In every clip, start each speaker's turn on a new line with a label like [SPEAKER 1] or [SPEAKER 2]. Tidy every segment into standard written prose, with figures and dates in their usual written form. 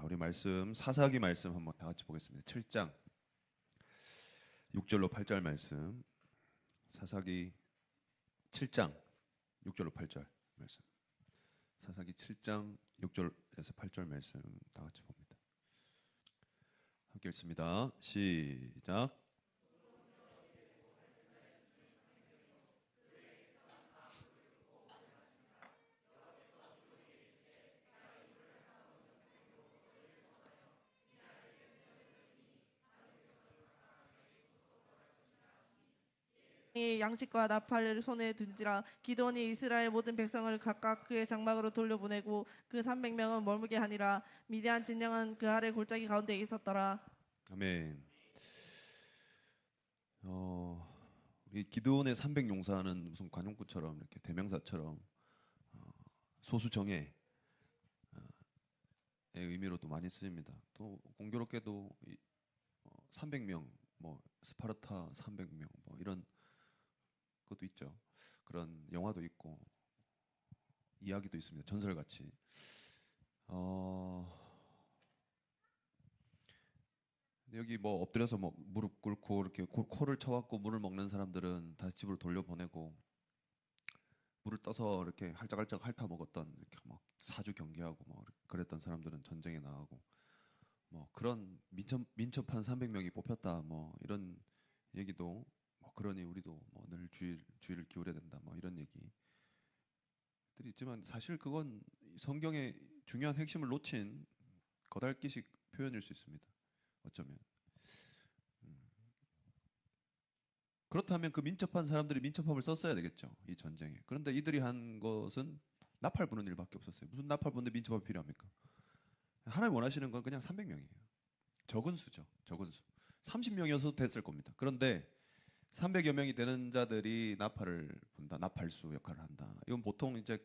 [SPEAKER 1] 우리 말씀 사사기 말씀 한번 다 같이 보겠습니다. 7장 6절로 8절 말씀. 사사기 7장 6절로 8절 말씀. 사사기 7장 6절에서 8절 말씀 다 같이 봅니다. 함께 읽습니다. 시작.
[SPEAKER 2] 양식과 나팔을 손에 든지라. 기드온이 이스라엘 모든 백성을 각각 그의 장막으로 돌려보내고 그 300명은 머물게 하니라. 미디안 진영은 그 아래 골짜기 가운데 있었더라.
[SPEAKER 1] 아멘. 우리 기드온의 300용사는 무슨 관용구처럼 이렇게 대명사처럼 소수정예의 의미로도 많이 쓰입니다. 또 공교롭게도 300명, 뭐 스파르타 300명, 뭐 이런 것도 있죠. 그런 영화도 있고 이야기도 있습니다. 전설같이. 여기 뭐 엎드려서 뭐 무릎 꿇고 이렇게 코를 쳐갖고 물을 먹는 사람들은 다시 집으로 돌려보내고, 물을 떠서 이렇게 할짝할짝 핥아 먹었던, 이렇게 막 사주 경계하고 뭐 그랬던 사람들은 전쟁에 나가고, 뭐 그런 민첩한 300명이 뽑혔다, 뭐 이런 얘기도, 뭐 그러니 우리도 뭐 늘 주의를 기울여야 된다, 뭐 이런 얘기들이 있지만, 사실 그건 성경의 중요한 핵심을 놓친 거달기식 표현일 수 있습니다. 어쩌면. 그렇다면 그 민첩한 사람들이 민첩함을 썼어야 되겠죠, 이 전쟁에. 그런데 이들이 한 것은 나팔 부는 일밖에 없었어요. 무슨 나팔 부는데 민첩함이 필요합니까? 하나님 원하시는 건 그냥 300명이에요. 적은 수죠. 적은 수. 30명이어서 됐을 겁니다. 그런데 300여 명이 되는 자들이 나팔을 분다, 나팔수 역할을 한다. 이건 보통 이제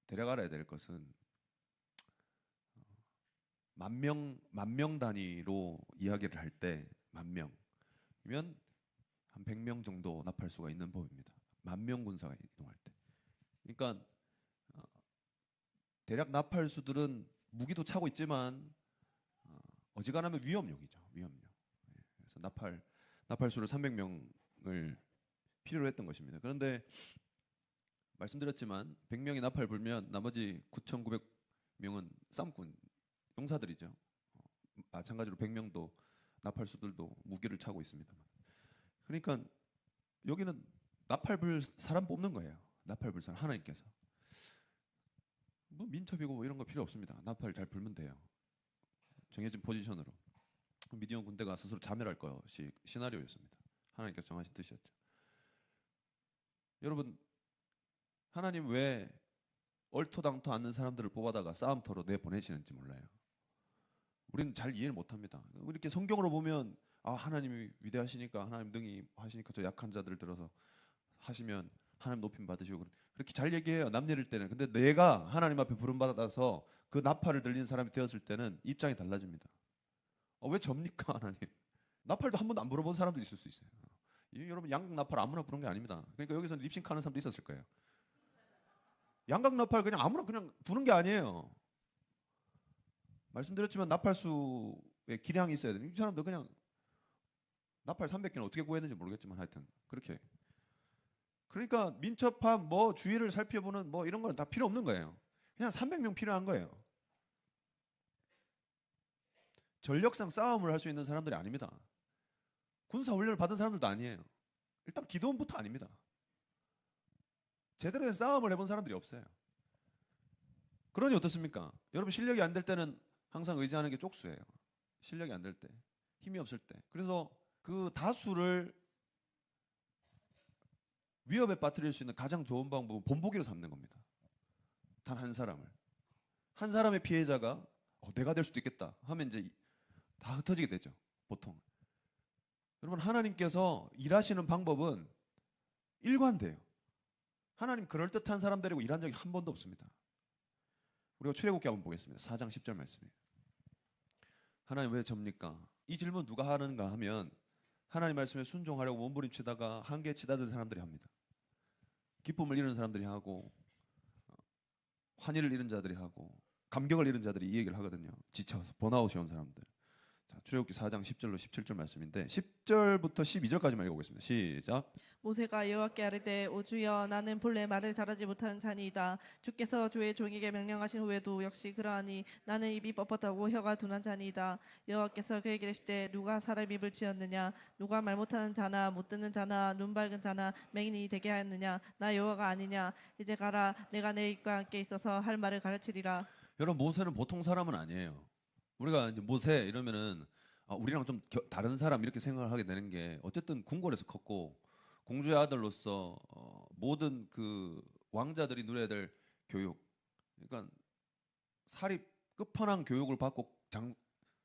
[SPEAKER 1] 대략 알아야 될 것은, 만 명 단위로 이야기를 할 때, 만 명이면 한 100명 정도 나팔수가 있는 법입니다. 10,000명 군사가 이동할 때. 그러니까 대략 나팔수들은 무기도 차고 있지만 어지간하면 위험용이죠. 위험용. 그래서 나팔수를 300명을 필요로 했던 것입니다. 그런데 말씀드렸지만 100명이 나팔 불면 나머지 9,900명은 싸움꾼, 용사들이죠. 마찬가지로 100명도 나팔수들도 무기를 차고 있습니다. 그러니까 여기는 나팔 불 사람 뽑는 거예요. 나팔 불 사람, 하나님께서. 뭐 민첩이고 뭐 이런 거 필요 없습니다. 나팔 잘 불면 돼요. 정해진 포지션으로. 미디안 군대가 스스로 자멸할 것이 시나리오였습니다. 하나님께서 정하신 뜻이었죠. 여러분, 하나님 왜 얼토당토 않는 사람들을 뽑아다가 싸움터로 내보내시는지 몰라요. 우리는 잘 이해를 못합니다. 이렇게 성경으로 보면 하나님이 위대하시니까, 하나님 능히 하시니까 저 약한 자들 들어서 하시면 하나님 높임 받으시고, 그렇게 잘 얘기해요, 남 내릴 때는. 근데 내가 하나님 앞에 부름받아서 그 나팔을 들린 사람이 되었을 때는 입장이 달라집니다. 왜 접니까, 하나님? 나팔도 한 번도 안 불어본 사람도 있을 수 있어요. 여러분, 양각 나팔 아무나 부른 게 아닙니다. 그러니까 여기서 립싱크 하는 사람도 있었을 거예요. 양각 나팔 그냥 아무나 그냥 부는 게 아니에요. 말씀드렸지만 나팔수의 기량이 있어야 돼요. 이 사람도 그냥 나팔 300개는 어떻게 구했는지 모르겠지만 하여튼 그렇게. 그러니까 민첩함, 뭐 주의를 살펴보는 뭐 이런 건 다 필요 없는 거예요. 그냥 300명 필요한 거예요. 전력상 싸움을 할 수 있는 사람들이 아닙니다. 군사 훈련을 받은 사람들도 아니에요. 일단 기도원부터 아닙니다. 제대로 된 싸움을 해본 사람들이 없어요. 그러니 어떻습니까? 여러분, 실력이 안 될 때는 항상 의지하는 게 쪽수예요. 실력이 안 될 때, 힘이 없을 때. 그래서 그 다수를 위협에 빠뜨릴 수 있는 가장 좋은 방법은 본보기로 삼는 겁니다. 단 한 사람을. 한 사람의 피해자가 내가 될 수도 있겠다 하면 이제 다 흩어지게 되죠, 보통. 여러분, 하나님께서 일하시는 방법은 일관돼요. 하나님 그럴듯한 사람 데리고 일한 적이 한 번도 없습니다. 우리가 출애굽기 한번 보겠습니다. 4장 10절 말씀이에요. 하나님 왜 접니까? 이 질문 누가 하는가 하면, 하나님 말씀에 순종하려고 몸부림치다가 한계에 치닫은 사람들이 합니다. 기쁨을 잃은 사람들이 하고, 환희를 잃은 자들이 하고, 감격을 잃은 자들이 이 얘기를 하거든요. 지쳐서 번아웃이 온 사람들. 자, 출애굽기 4장 10절로 17절 말씀인데 10절부터 12절까지만 읽어보겠습니다. 시작.
[SPEAKER 2] 모세가 여호와께 아뢰되 오 주여 나는 본래 말을 잘하지 못하는 자니이다. 주께서 주의 종에게 명령하신 후에도 역시 그러하니 나는 입이 뻣뻣하고 혀가 둔한 자니이다. 여호와께서 그에게 이르시되 누가 사람 입을 지었느냐 누가 말 못하는 자나 못 듣는 자나 눈 밝은 자나 맹인이 되게 하였느냐 나 여호와가 아니냐. 이제 가라 내가 내 입과 함께 있어서 할 말을 가르치리라.
[SPEAKER 1] 여러분 모세는 보통 사람은 아니에요. 우리가 이제 모세 이러면은 우리랑 좀 다른 사람 이렇게 생각을 하게 되는 게 어쨌든 궁궐에서 컸고 공주의 아들로서 모든 그 왕자들이 누려야 될 교육, 그러니까 사립 끝판왕 교육을 받고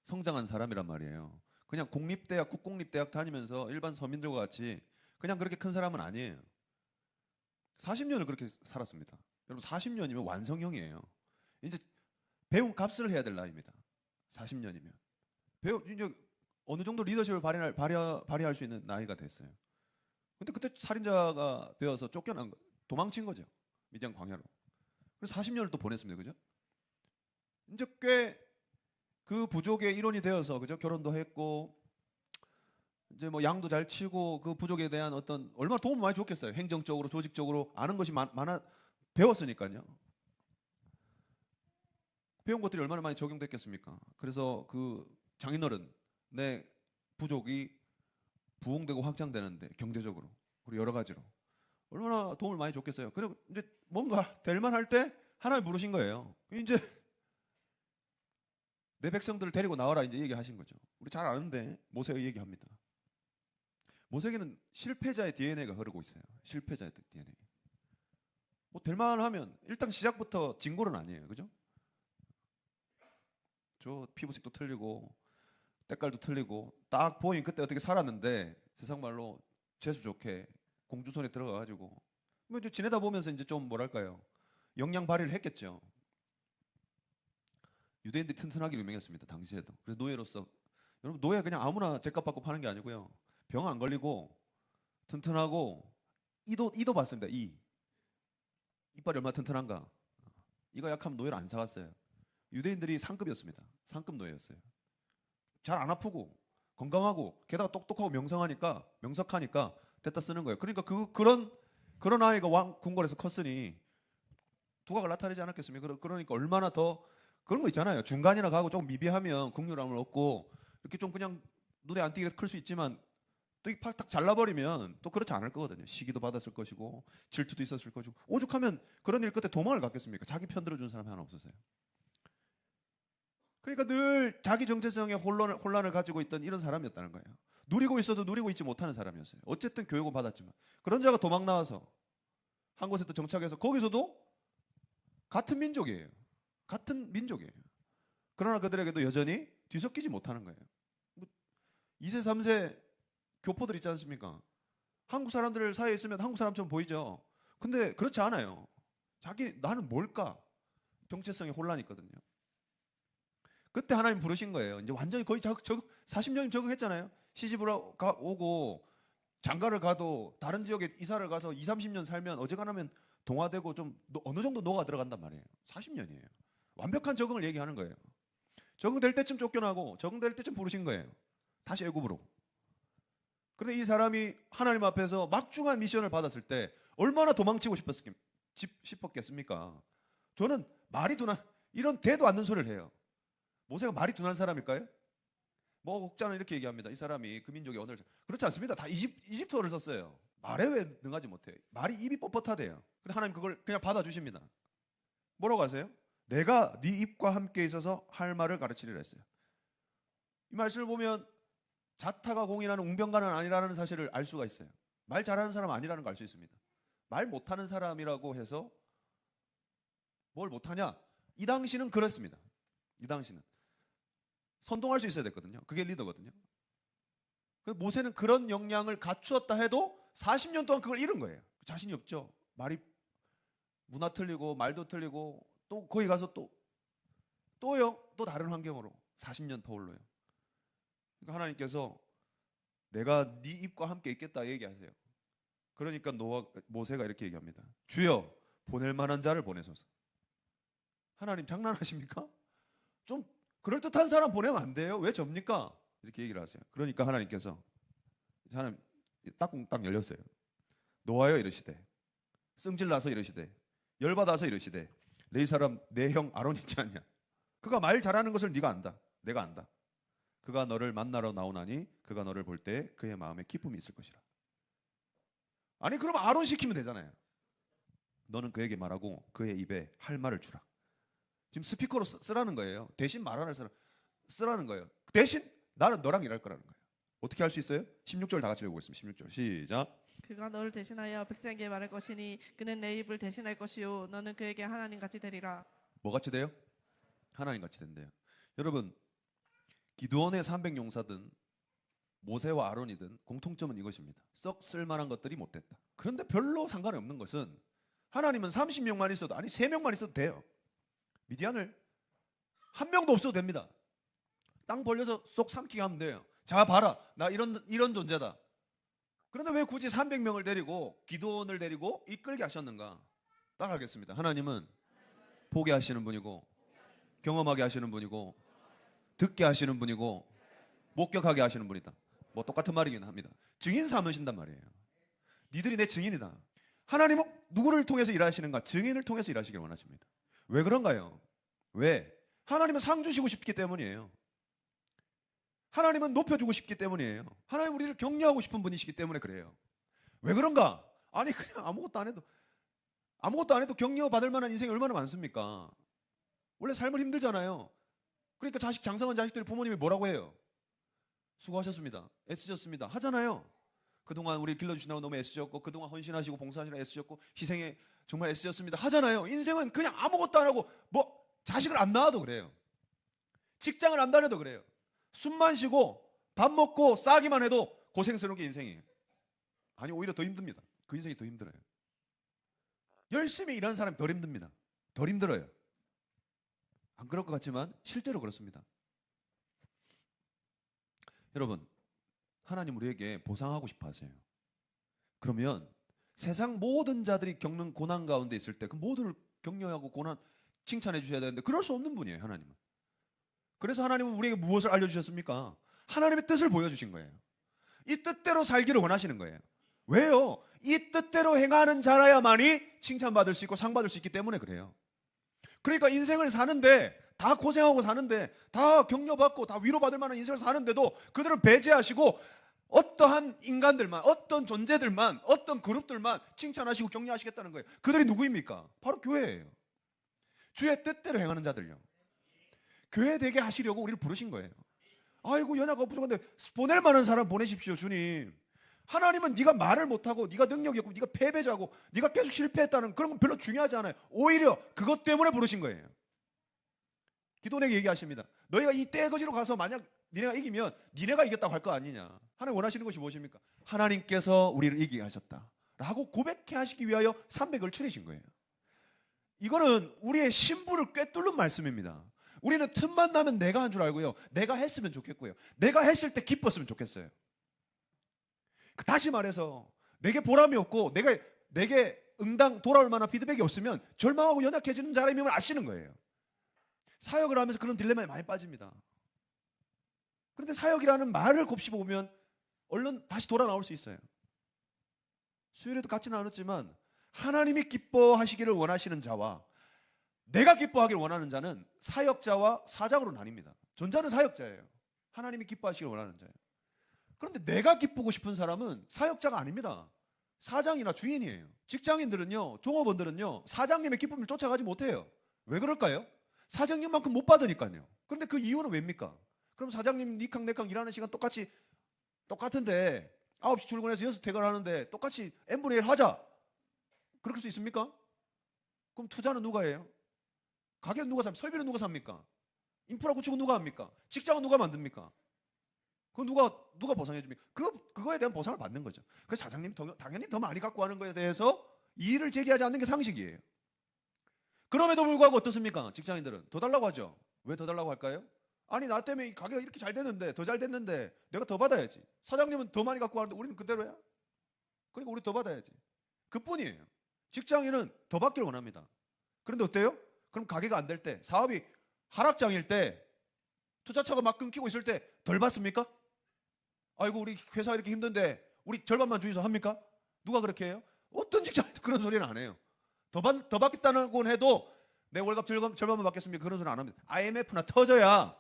[SPEAKER 1] 성장한 사람이란 말이에요. 그냥 공립대학, 국공립대학 다니면서 일반 서민들과 같이 그냥 그렇게 큰 사람은 아니에요. 40년을 그렇게 살았습니다. 여러분 40년이면 완성형이에요. 이제 배운 값을 해야 될 나이입니다. 40년이면 이제 어느 정도 리더십을 발휘할 수 있는 나이가 됐어요. 근데 그때 살인자가 되어서 도망친 거죠. 미디안 광야로. 그래서 40년을 또 보냈습니다. 그죠? 이제 꽤 그 부족의 일원이 되어서 그죠? 결혼도 했고 이제 뭐 양도 잘 치고 그 부족에 대한 어떤 얼마나 도움 많이 줬겠어요. 행정적으로 조직적으로 아는 것이 많아 배웠으니까요. 배운 것들이 얼마나 많이 적용됐겠습니까? 그래서 그 장인어른 내 부족이 부흥되고 확장되는데 경제적으로 그리고 여러 가지로 얼마나 도움을 많이 줬겠어요. 그리고 이제 뭔가 될 만할 때 하나님 부르신 거예요. 이제 내 백성들을 데리고 나와라 이제 얘기하신 거죠. 우리 잘 아는데 모세가 얘기합니다. 모세에게는 실패자의 DNA가 흐르고 있어요. 실패자의 DNA. 뭐 될 만하면 일단 시작부터 진골은 아니에요. 그죠? 저 피부색도 틀리고 때깔도 틀리고 딱 보인 그때 어떻게 살았는데 세상 말로 재수 좋게 공주 손에 들어가가지고 뭐 이제 지내다 보면서 이제 좀 뭐랄까요 역량 발휘를 했겠죠. 유대인들이 튼튼하기로 유명했습니다. 당시에도. 그래서 노예로서 여러분 노예 그냥 아무나 제값 받고 파는 게 아니고요. 병 안 걸리고 튼튼하고 이도 봤습니다. 이빨이 얼마나 튼튼한가. 이가 약하면 노예를 안 사갔어요. 유대인들이 상급이었습니다. 상급 노예였어요. 잘 안 아프고 건강하고 게다가 똑똑하고 명석하니까 됐다 쓰는 거예요. 그러니까 그런 아이가 왕 궁궐에서 컸으니 두각을 나타내지 않았겠습니까? 그러니까 얼마나 더 그런 거 있잖아요. 중간이나 가고 조금 미비하면 국률함을 얻고 이렇게 좀 그냥 눈에 안 띄게 클 수 있지만 또 팍탁 잘라버리면 또 그렇지 않을 거거든요. 시기도 받았을 것이고 질투도 있었을 것이고 오죽하면 그런 일 끝에 도망을 갔겠습니까? 자기 편 들어준 사람이 하나 없었어요. 그러니까 늘 자기 정체성의 혼란을 가지고 있던 이런 사람이었다는 거예요. 누리고 있어도 누리고 있지 못하는 사람이었어요. 어쨌든 교육은 받았지만 그런 자가 도망 나와서 한 곳에 또 정착해서 거기서도 같은 민족이에요. 그러나 그들에게도 여전히 뒤섞이지 못하는 거예요. 2세, 3세 교포들 있지 않습니까? 한국 사람들 사이에 있으면 한국 사람처럼 보이죠. 근데 그렇지 않아요. 나는 뭘까? 정체성에 혼란이 있거든요. 그때 하나님 부르신 거예요. 이제 완전히 거의 40년이 적응했잖아요. 시집을 오고 장가를 가도 다른 지역에 이사를 가서 2, 30년 살면 어지간하면 동화되고 좀 어느 정도 녹아 들어간단 말이에요. 40년이에요. 완벽한 적응을 얘기하는 거예요. 적응될 때쯤 쫓겨나고 적응될 때쯤 부르신 거예요. 다시 애굽으로. 그런데 이 사람이 하나님 앞에서 막중한 미션을 받았을 때 얼마나 도망치고 싶었겠습니까? 저는 말이 둔한 이런 대도 않는 소리를 해요. 모세가 말이 둔한 사람일까요? 뭐 혹자는 이렇게 얘기합니다. 이 사람이 그 민족의 언어를 그렇지 않습니다. 다 이집트어를 썼어요. 말에 왜 능하지 못해? 말이 입이 뻣뻣하대요. 근데 하나님 그걸 그냥 받아주십니다. 뭐라고 하세요? 내가 네 입과 함께 있어서 할 말을 가르치리라 했어요. 이 말씀을 보면 자타가 공인하는 웅변가는 아니라는 사실을 알 수가 있어요. 말 잘하는 사람 아니라는 걸 알 수 있습니다. 말 못하는 사람이라고 해서 뭘 못하냐? 이 당시는 그랬습니다. 이 당시는 선동할 수 있어야 됐거든요. 그게 리더거든요. 모세는 그런 역량을 갖추었다 해도 40년 동안 그걸 잃은 거예요. 자신이 없죠. 말이 문화 틀리고 말도 틀리고 또 거기 가서 또요 또 다른 환경으로 40년 더 홀로요. 그러니까 하나님께서 내가 네 입과 함께 있겠다 얘기하세요. 그러니까 모세가 이렇게 얘기합니다. 주여 보낼 만한 자를 보내소서. 하나님 장난하십니까? 좀 그럴듯한 사람 보내면 안 돼요? 왜 접니까? 이렇게 얘기를 하세요. 그러니까 하나님께서 하나님 딱딱 열렸어요. 노하여 이르시되 승질나서 이르시되 열받아서 이르시되 내 사람 내 형 아론 있지 않냐? 그가 말 잘하는 것을 네가 안다. 내가 안다. 그가 너를 만나러 나오나니 그가 너를 볼 때 그의 마음에 기쁨이 있을 것이라. 아니 그럼 아론 시키면 되잖아요. 너는 그에게 말하고 그의 입에 할 말을 주라. 지금 스피커로 쓰라는 거예요. 대신 말하는 사람 쓰라는 거예요. 대신 나는 너랑 일할 거라는 거예요. 어떻게 할 수 있어요? 16절 다 같이 읽어보겠습니다. 16절 시작.
[SPEAKER 2] 그가 너를 대신하여 백성에게 말할 것이니 그는 내 입을 대신할 것이요 너는 그에게 하나님 같이 되리라.
[SPEAKER 1] 뭐 같이 돼요? 하나님 같이 된대요. 여러분 기드온의 300용사든 모세와 아론이든 공통점은 이것입니다. 썩 쓸만한 것들이 못됐다. 그런데 별로 상관이 없는 것은 하나님은 30명만 있어도 아니 3명만 있어도 돼요. 미디안을 한 명도 없어도 됩니다. 땅 벌려서 쏙 삼키게 하면 돼요. 자 봐라 나 이런 존재다. 그런데 왜 굳이 300명을 데리고 기드온을 데리고 이끌게 하셨는가? 따라하겠습니다. 하나님은 보게 하시는 분이고 경험하게 하시는 분이고 듣게 하시는 분이고 목격하게 하시는 분이다. 뭐 똑같은 말이긴 합니다. 증인 삼으신단 말이에요. 니들이 내 증인이다. 하나님은 누구를 통해서 일하시는가? 증인을 통해서 일하시길 원하십니다. 왜 그런가요? 왜? 하나님은 상 주시고 싶기 때문이에요. 하나님은 높여주고 싶기 때문이에요. 하나님 우리를 격려하고 싶은 분이시기 때문에 그래요. 왜 그런가? 아니 그냥 아무것도 안 해도 격려받을 만한 인생이 얼마나 많습니까? 원래 삶은 힘들잖아요. 그러니까 자식 장성한 자식들이 부모님이 뭐라고 해요? 수고하셨습니다. 애쓰셨습니다. 하잖아요. 그동안 우리 길러주시느라고 너무 애쓰셨고 그동안 헌신하시고 봉사하시느라 애쓰셨고 희생에 정말 애쓰셨습니다. 하잖아요. 인생은 그냥 아무것도 안 하고 뭐 자식을 안 낳아도 그래요. 직장을 안 다녀도 그래요. 숨만 쉬고 밥 먹고 싸기만 해도 고생스러운 게 인생이에요. 아니 오히려 더 힘듭니다. 그 인생이 더 힘들어요. 열심히 일하는 사람이 덜 힘듭니다. 덜 힘들어요. 안 그럴 것 같지만 실제로 그렇습니다. 여러분 하나님 우리에게 보상하고 싶어 하세요. 그러면 세상 모든 자들이 겪는 고난 가운데 있을 때 그 모두를 격려하고 고난 칭찬해 주셔야 되는데 그럴 수 없는 분이에요. 하나님은. 그래서 하나님은 우리에게 무엇을 알려주셨습니까? 하나님의 뜻을 보여주신 거예요. 이 뜻대로 살기를 원하시는 거예요. 왜요? 이 뜻대로 행하는 자라야만이 칭찬받을 수 있고 상 받을 수 있기 때문에 그래요. 그러니까 인생을 사는데 다 고생하고 사는데 다 격려받고 다 위로받을 만한 인생을 사는데도 그들은 배제하시고 어떠한 인간들만 어떤 존재들만 어떤 그룹들만 칭찬하시고 격려하시겠다는 거예요. 그들이 누구입니까? 바로 교회예요. 주의 뜻대로 행하는 자들요. 교회 되게 하시려고 우리를 부르신 거예요. 아이고 연약하고 부족한데 보낼 만한 사람 보내십시오 주님. 하나님은 네가 말을 못하고 네가 능력이 없고 네가 패배자고 네가 계속 실패했다는 그런 건 별로 중요하지 않아요. 오히려 그것 때문에 부르신 거예요. 기도원에게 얘기하십니다. 너희가 이 떼거지로 가서 만약 니네가 이기면 니네가 이겼다고 할 거 아니냐. 하나님 원하시는 것이 무엇입니까? 하나님께서 우리를 이기게 하셨다 라고 고백해 하시기 위하여 300을 추리신 거예요. 이거는 우리의 신부를 꿰뚫는 말씀입니다. 우리는 틈만 나면 내가 한 줄 알고요. 내가 했으면 좋겠고요. 내가 했을 때 기뻤으면 좋겠어요. 다시 말해서 내게 보람이 없고 내게 응당 돌아올 만한 피드백이 없으면 절망하고 연약해지는 사람임을 아시는 거예요. 사역을 하면서 그런 딜레마에 많이 빠집니다. 그런데 사역이라는 말을 곱씹어보면 얼른 다시 돌아 나올 수 있어요. 수요일에도 같이 나눴지만 하나님이 기뻐하시기를 원하시는 자와 내가 기뻐하기를 원하는 자는 사역자와 사장으로 나뉩니다. 전자는 사역자예요. 하나님이 기뻐하시기를 원하는 자예요. 그런데 내가 기쁘고 싶은 사람은 사역자가 아닙니다. 사장이나 주인이에요. 직장인들은요, 종업원들은요, 사장님의 기쁨을 쫓아가지 못해요. 왜 그럴까요? 사장님만큼 못 받으니까요. 그런데 그 이유는 왜입니까? 그럼 사장님 니캉 내캉 일하는 시간 똑같은데 9시 출근해서 6시 퇴근하는데 똑같이 n분의 1 하자. 그럴 수 있습니까? 그럼 투자는 누가 해요? 가게는 누가 삽니까? 설비는 누가 삽니까? 인프라 구축은 누가 합니까? 직장은 누가 만듭니까? 그건 누가 보상해 줍니까? 그거에 대한 보상을 받는 거죠. 그래서 사장님이 당연히 더 많이 갖고 가는 거에 대해서 이의를 제기하지 않는 게 상식이에요. 그럼에도 불구하고 어떻습니까? 직장인들은 더 달라고 하죠. 왜 더 달라고 할까요? 아니 나 때문에 이 가게가 이렇게 잘 됐는데 더 잘 됐는데 내가 더 받아야지. 사장님은 더 많이 갖고 가는데 우리는 그대로야. 그러니까 우리 더 받아야지. 그뿐이에요. 직장인은 더 받기를 원합니다. 그런데 어때요? 그럼 가게가 안 될 때, 사업이 하락장일 때, 투자처가 막 끊기고 있을 때 덜 받습니까? 아이고 우리 회사 이렇게 힘든데 우리 절반만 주이소 합니까? 누가 그렇게 해요? 어떤 직장에도 그런 소리는 안 해요. 더 받겠다는 해도 내 월급 절반만 받겠습니까? 그런 소리 안 합니다. IMF나 터져야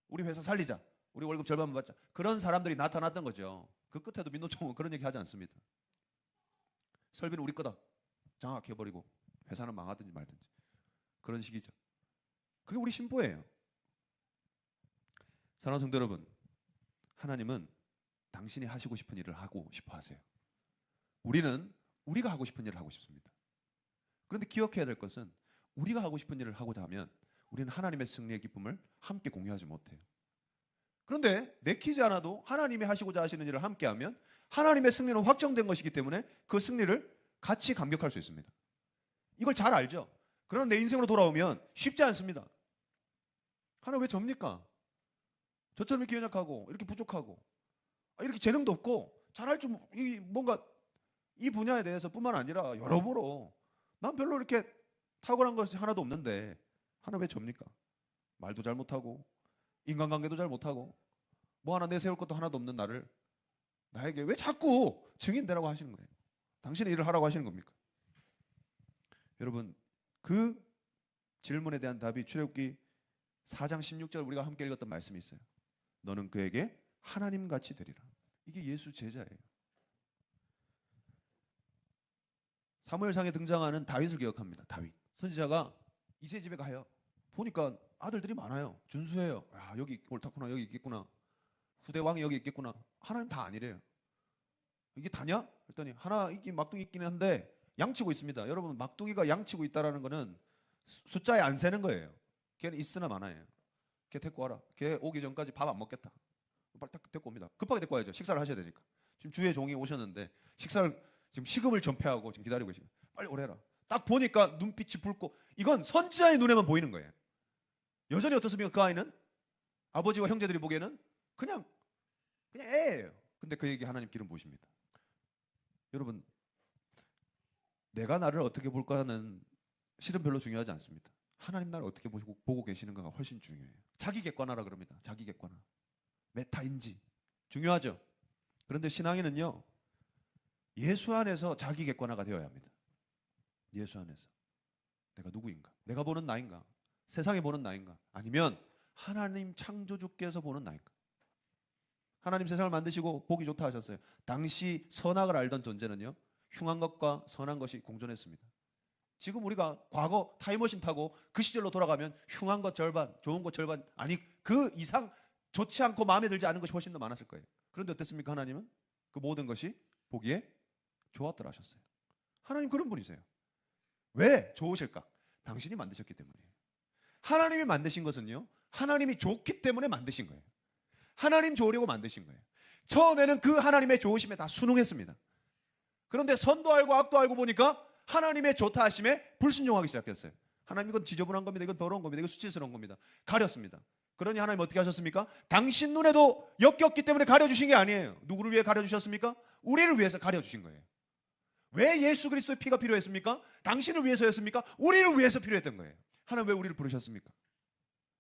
[SPEAKER 1] 우리 회사 살리자. 우리 월급 절반만 받자. 그런 사람들이 나타났던 거죠. 그 끝에도 민노총은 그런 얘기 하지 않습니다. 설비는 우리 거다. 장악해버리고 회사는 망하든지 말든지. 그런 식이죠. 그게 우리 신보예요. 사랑하는 성도 여러분, 하나님은 당신이 하시고 싶은 일을 하고 싶어 하세요. 우리는 우리가 하고 싶은 일을 하고 싶습니다. 그런데 기억해야 될 것은 우리가 하고 싶은 일을 하고자 하면 우리는 하나님의 승리의 기쁨을 함께 공유하지 못해요. 그런데 내키지 않아도 하나님이 하시고자 하시는 일을 함께하면 하나님의 승리는 확정된 것이기 때문에 그 승리를 같이 감격할 수 있습니다. 이걸 잘 알죠? 그러나 내 인생으로 돌아오면 쉽지 않습니다. 하나님 왜 접니까? 저처럼 이렇게 연약하고 이렇게 부족하고 이렇게 재능도 없고 잘할 줄 뭔가 이 분야에 대해서 뿐만 아니라 여러모로 난 별로 이렇게 탁월한 것이 하나도 없는데 하나님 왜 접니까? 말도 잘 못하고 인간관계도 잘 못하고 뭐 하나 내세울 것도 하나도 없는 나에게 왜 자꾸 증인되라고 하시는 거예요? 당신의 일을 하라고 하시는 겁니까? 여러분, 그 질문에 대한 답이 출애굽기 4장 16절 우리가 함께 읽었던 말씀이 있어요. 너는 그에게 하나님같이 되리라. 이게 예수 제자예요. 사무엘상에 등장하는 다윗을 기억합니다. 다윗 선지자가 이세 집에 가요. 보니까 아들들이 많아요. 준수해요. 야, 여기 옳다구나, 여기 있겠구나. 후대 왕이 여기 있겠구나. 하나님 다 아니래요. 이게 다냐? 그랬더니 하나 있긴 막둥이 있긴 한데 양치고 있습니다. 여러분, 막둥이가 양치고 있다라는 거는 숫자에 안 세는 거예요. 걔는 있으나 마나예요. 걔 데리고 와라. 걔 오기 전까지 밥 안 먹겠다. 빨리 딱 데리고 옵니다. 급하게 데리고 와야죠. 식사를 하셔야 되니까. 지금 주의 종이 오셨는데 식사를 지금 식음을 전폐하고 지금 기다리고 계시고 빨리 오래라. 딱 보니까 눈빛이 붉고 이건 선지자의 눈에만 보이는 거예요. 여전히 어떻습니까? 그 아이는 아버지와 형제들이 보기에는 그냥 애예요. 근데 그에게 하나님 기름 부으십니다. 여러분, 내가 나를 어떻게 볼까는 실은 별로 중요하지 않습니다. 하나님 나를 어떻게 보고 계시는가가 훨씬 중요해요. 자기 객관화라 그럽니다. 자기 객관화. 메타인지 중요하죠. 그런데 신앙인은요, 예수 안에서 자기 객관화가 되어야 합니다. 예수 안에서 내가 누구인가? 내가 보는 나인가? 세상에 보는 나인가? 아니면 하나님 창조주께서 보는 나인가? 하나님 세상을 만드시고 보기 좋다 하셨어요. 당시 선악을 알던 존재는요, 흉한 것과 선한 것이 공존했습니다. 지금 우리가 과거 타임머신 타고 그 시절로 돌아가면 흉한 것 절반, 좋은 것 절반, 아니 그 이상 좋지 않고 마음에 들지 않은 것이 훨씬 더 많았을 거예요. 그런데 어땠습니까? 하나님은 그 모든 것이 보기에 좋았더라 하셨어요. 하나님 그런 분이세요. 왜 좋으실까? 당신이 만드셨기 때문이에요. 하나님이 만드신 것은요, 하나님이 좋기 때문에 만드신 거예요. 하나님 좋으려고 만드신 거예요. 처음에는 그 하나님의 좋으심에 다 순응했습니다. 그런데 선도 알고 악도 알고 보니까 하나님의 좋다 하심에 불순종하기 시작했어요. 하나님 이건 지저분한 겁니다. 이건 더러운 겁니다. 이건 수치스러운 겁니다. 가렸습니다. 그러니 하나님 어떻게 하셨습니까? 당신 눈에도 역겹기 때문에 가려주신 게 아니에요. 누구를 위해 가려주셨습니까? 우리를 위해서 가려주신 거예요. 왜 예수 그리스도의 피가 필요했습니까? 당신을 위해서였습니까? 우리를 위해서 필요했던 거예요. 하나님 왜 우리를 부르셨습니까?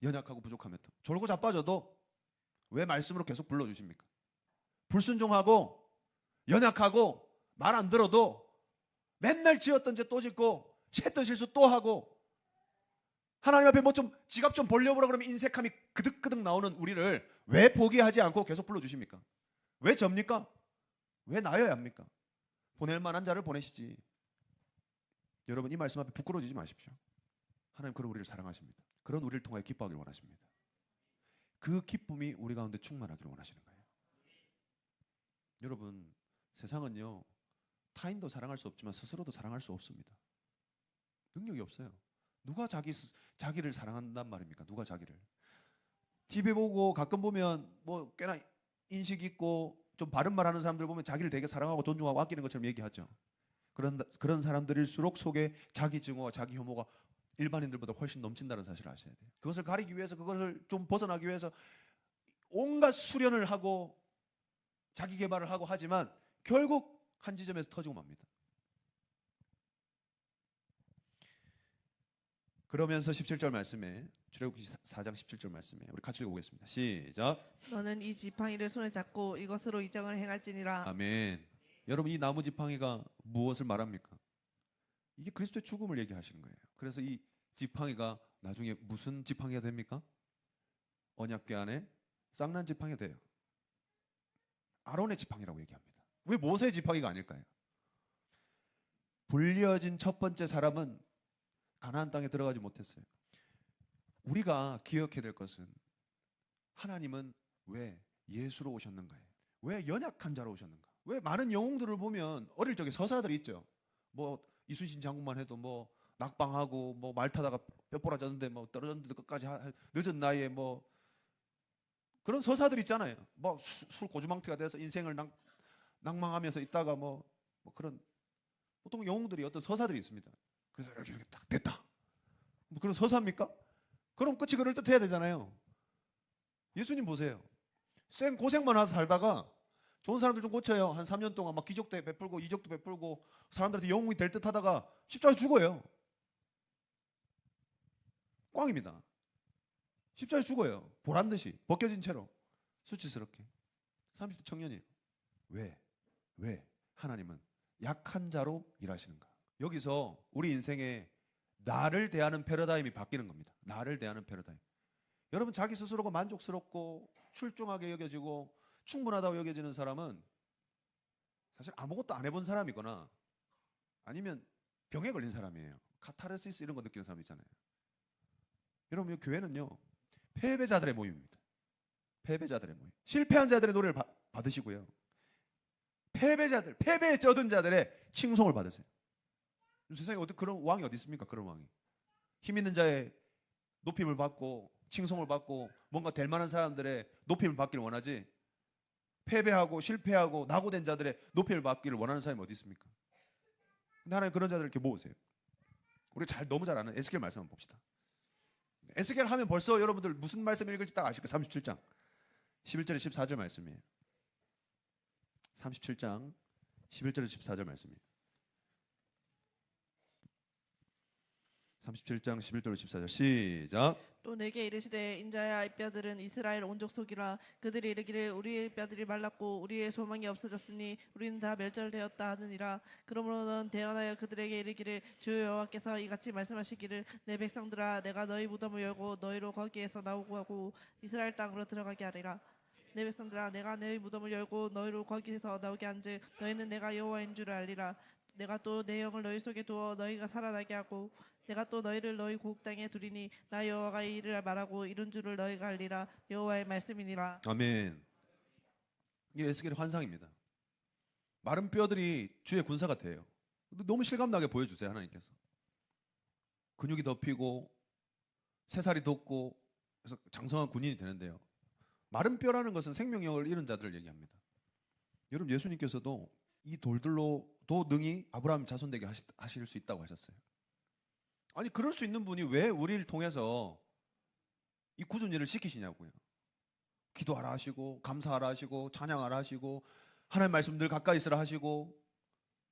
[SPEAKER 1] 연약하고 부족하면 또 졸고 자빠져도 왜 말씀으로 계속 불러주십니까? 불순종하고 연약하고 말 안 들어도 맨날 지었던 죄 또 짓고 했던 실수 또 하고 하나님 앞에 뭐 좀 지갑 좀 벌려보라 그러면 인색함이 그득그득 나오는 우리를 왜 포기하지 않고 계속 불러주십니까? 왜 접니까? 왜 나여야 합니까? 보낼 만한 자를 보내시지. 여러분, 이 말씀 앞에 부끄러워지지 마십시오. 하나님 그런 우리를 사랑하십니다. 그런 우리를 통하여 기뻐하기를 원하십니다. 그 기쁨이 우리 가운데 충만하기를 원하시는 거예요. 여러분, 세상은요, 타인도 사랑할 수 없지만 스스로도 사랑할 수 없습니다. 능력이 없어요. 누가 자기를 사랑한단 말입니까? 누가 자기를? TV 보고 가끔 보면 뭐 꽤나 인식 있고 좀 바른 말 하는 사람들 보면 자기를 되게 사랑하고 존중하고 아끼는 것처럼 얘기하죠. 그런 사람들일수록 속에 자기 증오와 자기 혐오가 일반인들보다 훨씬 넘친다는 사실을 아셔야 돼요. 그것을 가리기 위해서, 그것을 좀 벗어나기 위해서 온갖 수련을 하고 자기 개발을 하고 하지만 결국 한 지점에서 터지고 맙니다. 그러면서 17절 말씀에 출애굽기 4장 17절 말씀에 우리 같이 읽어보겠습니다. 시작.
[SPEAKER 2] 너는 이 지팡이를 손에 잡고 이것으로 이정을 행할지니라.
[SPEAKER 1] 아멘. 여러분 이 나무 지팡이가 무엇을 말합니까? 이게 그리스도의 죽음을 얘기하시는 거예요. 그래서 이 지팡이가 나중에 무슨 지팡이가 됩니까? 언약궤 안에 쌍난 지팡이가 돼요. 아론의 지팡이라고 얘기합니다. 왜 모세의 지팡이가 아닐까요? 불려진 첫 번째 사람은 가나안 땅에 들어가지 못했어요. 우리가 기억해야 될 것은 하나님은 왜 예수로 오셨는가요? 왜 연약한 자로 오셨는가? 왜 많은 영웅들을 보면 어릴 적에 서사들이 있죠. 뭐 이순신 장군만 해도 뭐 낙방하고 뭐 말 타다가 뼈 부러졌는데 뭐 떨어졌는데 끝까지 늦은 나이에 뭐 그런 서사들 있잖아요. 뭐 술 고주망태가 돼서 인생을 낭망하면서 있다가 뭐 그런 보통 영웅들이 어떤 서사들이 있습니다. 그래서 이렇게 딱 됐다. 뭐 그런 서사입니까? 그럼 끝이 그럴 듯 해야 되잖아요. 예수님 보세요. 생 고생만 하서 살다가 좋은 사람들 좀 고쳐요. 한 3년 동안 막 기적도 베풀고 이적도 베풀고 사람들한테 영웅이 될 듯 하다가 십자가에 죽어요. 꽝입니다. 십자가에 죽어요. 보란 듯이 벗겨진 채로 수치스럽게 30대 청년이에요. 왜 하나님은 약한 자로 일하시는가? 여기서 우리 인생에 나를 대하는 패러다임이 바뀌는 겁니다. 나를 대하는 패러다임. 여러분 자기 스스로가 만족스럽고 출중하게 여겨지고 충분하다고 여겨지는 사람은 사실 아무것도 안 해본 사람이거나 아니면 병에 걸린 사람이에요. 카타르시스 이런 거 느끼는 사람 있잖아요. 여러분 이 교회는요 패배자들의 모임입니다. 패배자들의 모임. 실패한 자들의 노래를 받으시고요. 패배에 쩌든 자들의 칭송을 받으세요. 세상에 그런 왕이 어디 있습니까? 그런 왕이. 힘 있는 자의 높임을 받고 칭송을 받고 뭔가 될 만한 사람들의 높임을 받기를 원하지 패배하고 실패하고 낙오된 자들의 높임을 받기를 원하는 사람이 어디 있습니까? 근데 하나님 그런 자들을 이렇게 모으세요. 우리 너무 잘 아는 에스겔 말씀 한번 봅시다. 에스겔 하면 벌써 여러분들 무슨 말씀 읽을지 딱 아실 거예요. 37장 11절에 14절 말씀이에요. 37장 11절에 14절 말씀이에요. 37장 11절로 14절 시작.
[SPEAKER 2] 또 내게 이르시되 인자야 이 뼈들은 이스라엘 온족 속이라. 그들이 이르기를 우리의 뼈들이 말랐고 우리의 소망이 없어졌으니 우리는 다 멸절되었다 하느니라. 그러므로 넌 대언하여 그들에게 이르기를 주 여호와께서 이같이 말씀하시기를 내 백성들아 내가 너희 무덤을 열고 너희로 거기에서 나오고 하고 이스라엘 땅으로 들어가게 하리라. 내 백성들아 내가 너희 무덤을 열고 너희로 거기에서 나오게 한즉 너희는 내가 여호와인 줄을 알리라. 내가 또 내 영을 너희 속에 두어 너희가 살아나게 하고 내가 또 너희를 너희 고국 땅에 두리니 나 여호와가 이 일을 말하고 이룬 줄을 너희가 알리라. 여호와의 말씀이니라.
[SPEAKER 1] 아멘. 이게 에스겔의 환상입니다. 마른 뼈들이 주의 군사 같아요. 너무 실감나게 보여주세요. 하나님께서 근육이 덮이고 새살이 돋고 그래서 장성한 군인이 되는데요. 마른 뼈라는 것은 생명력을 잃은 자들을 얘기합니다. 여러분 예수님께서도 이 돌들로도 능히 아브라함 자손 되게 하실 수 있다고 하셨어요. 아니 그럴 수 있는 분이 왜 우리를 통해서 이 굳은 일을 시키시냐고요. 기도하라 하시고 감사하라 하시고 찬양하라 하시고 하나님 말씀 늘 가까이 있으라 하시고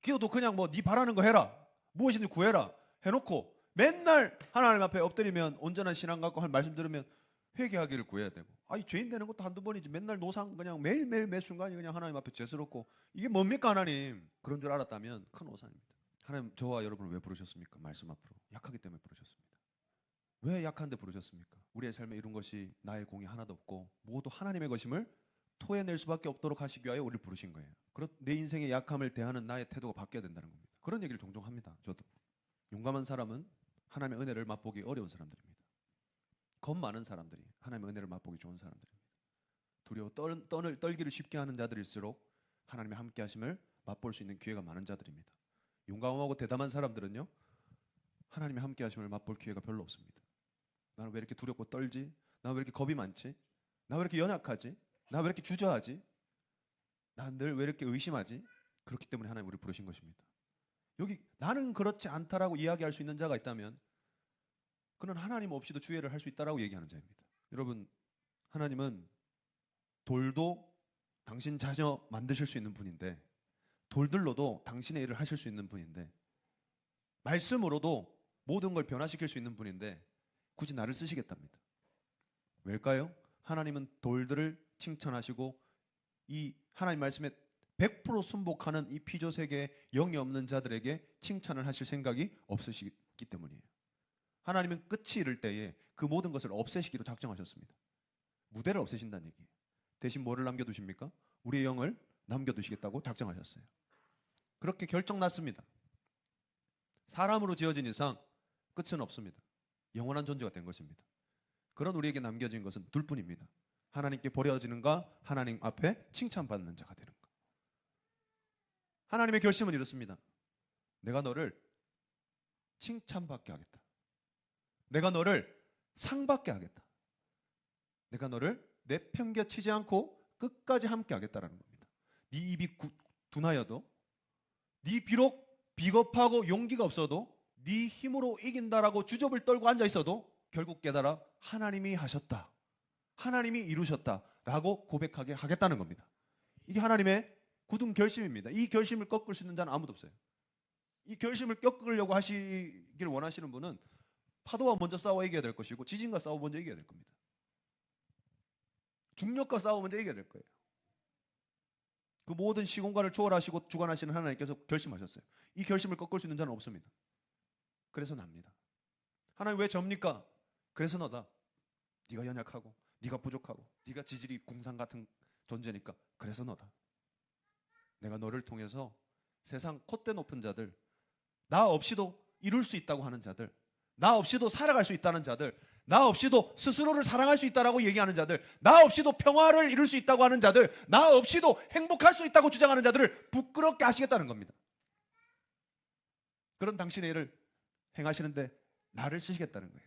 [SPEAKER 1] 기도도 그냥 뭐 네 바라는 거 해라 무엇이든지 구해라 해놓고 맨날 하나님 앞에 엎드리면 온전한 신앙 갖고 한 말씀 들으면 회개하기를 구해야 되고 아이 죄인 되는 것도 한두 번이지 맨날 노상 그냥 매일매일 매 순간이 그냥 하나님 앞에 죄스럽고 이게 뭡니까 하나님. 그런 줄 알았다면 큰 오산입니다. 하나님 저와 여러분을 왜 부르셨습니까? 말씀 앞으로 약하기 때문에 부르셨습니다. 왜 약한데 부르셨습니까? 우리의 삶에 이룬 것이 나의 공이 하나도 없고 모두 하나님의 것임을 토해낼 수밖에 없도록 하시기 위하여 우리를 부르신 거예요. 내 인생의 약함을 대하는 나의 태도가 바뀌어야 된다는 겁니다. 그런 얘기를 종종 합니다. 저도 용감한 사람은 하나님의 은혜를 맛보기 어려운 사람들입니다. 겁 많은 사람들이 하나님의 은혜를 맛보기 좋은 사람들입니다. 두려워 떨기를 쉽게 하는 자들일수록 하나님의 함께 하심을 맛볼 수 있는 기회가 많은 자들입니다. 용감하고 대담한 사람들은요 하나님의 함께 하심을 맛볼 기회가 별로 없습니다. 나는 왜 이렇게 두렵고 떨지? 나는 왜 이렇게 겁이 많지? 나는 왜 이렇게 연약하지? 나는 왜 이렇게 주저하지? 나는 늘 왜 이렇게 의심하지? 그렇기 때문에 하나님 우리를 부르신 것입니다. 여기 나는 그렇지 않다라고 이야기할 수 있는 자가 있다면 그는 하나님 없이도 주애를 할 수 있다라고 얘기하는 자입니다. 여러분 하나님은 돌도 당신 자녀 만드실 수 있는 분인데 돌들로도 당신의 일을 하실 수 있는 분인데 말씀으로도 모든 걸 변화시킬 수 있는 분인데 굳이 나를 쓰시겠답니다. 왜일까요? 하나님은 돌들을 칭찬하시고 이 하나님 말씀에 100% 순복하는 이 피조 세계에 영이 없는 자들에게 칭찬을 하실 생각이 없으시기 때문이에요. 하나님은 끝이 이를 때에 그 모든 것을 없애시기로 작정하셨습니다. 무대를 없애신다는 얘기예요. 대신 뭐를 남겨두십니까? 우리의 영을 남겨두시겠다고 작정하셨어요. 그렇게 결정났습니다. 사람으로 지어진 이상 끝은 없습니다. 영원한 존재가 된 것입니다. 그런 우리에게 남겨진 것은 둘뿐입니다. 하나님께 버려지는가, 하나님 앞에 칭찬받는 자가 되는 것. 하나님의 결심은 이렇습니다. 내가 너를 칭찬받게 하겠다. 내가 너를 상받게 하겠다. 내가 너를 내팽개치지 않고 끝까지 함께 하겠다라는 겁니다. 네 입이 둔하여도, 네 비록 비겁하고 용기가 없어도, 네 힘으로 이긴다라고 주접을 떨고 앉아 있어도 결국 깨달아 하나님이 하셨다, 하나님이 이루셨다라고 고백하게 하겠다는 겁니다. 이게 하나님의 굳은 결심입니다. 이 결심을 꺾을 수 있는 자는 아무도 없어요. 이 결심을 꺾으려고 하시길 원하시는 분은 파도와 먼저 싸워 이겨야 될 것이고 지진과 싸워 먼저 이겨야 될 겁니다. 중력과 싸워 먼저 이겨야 될 거예요. 그 모든 시공간을 초월하시고 주관하시는 하나님께서 결심하셨어요. 이 결심을 꺾을 수 있는 자는 없습니다. 그래서 납니다. 하나님 왜 접니까? 그래서 너다. 네가 연약하고 네가 부족하고 네가 지질이 궁상 같은 존재니까 그래서 너다. 내가 너를 통해서 세상 콧대 높은 자들, 나 없이도 이룰 수 있다고 하는 자들, 나 없이도 살아갈 수 있다는 자들, 나 없이도 스스로를 사랑할 수 있다고 얘기하는 자들, 나 없이도 평화를 이룰 수 있다고 하는 자들, 나 없이도 행복할 수 있다고 주장하는 자들을 부끄럽게 하시겠다는 겁니다. 그런 당신의 일을 행하시는데 나를 쓰시겠다는 거예요.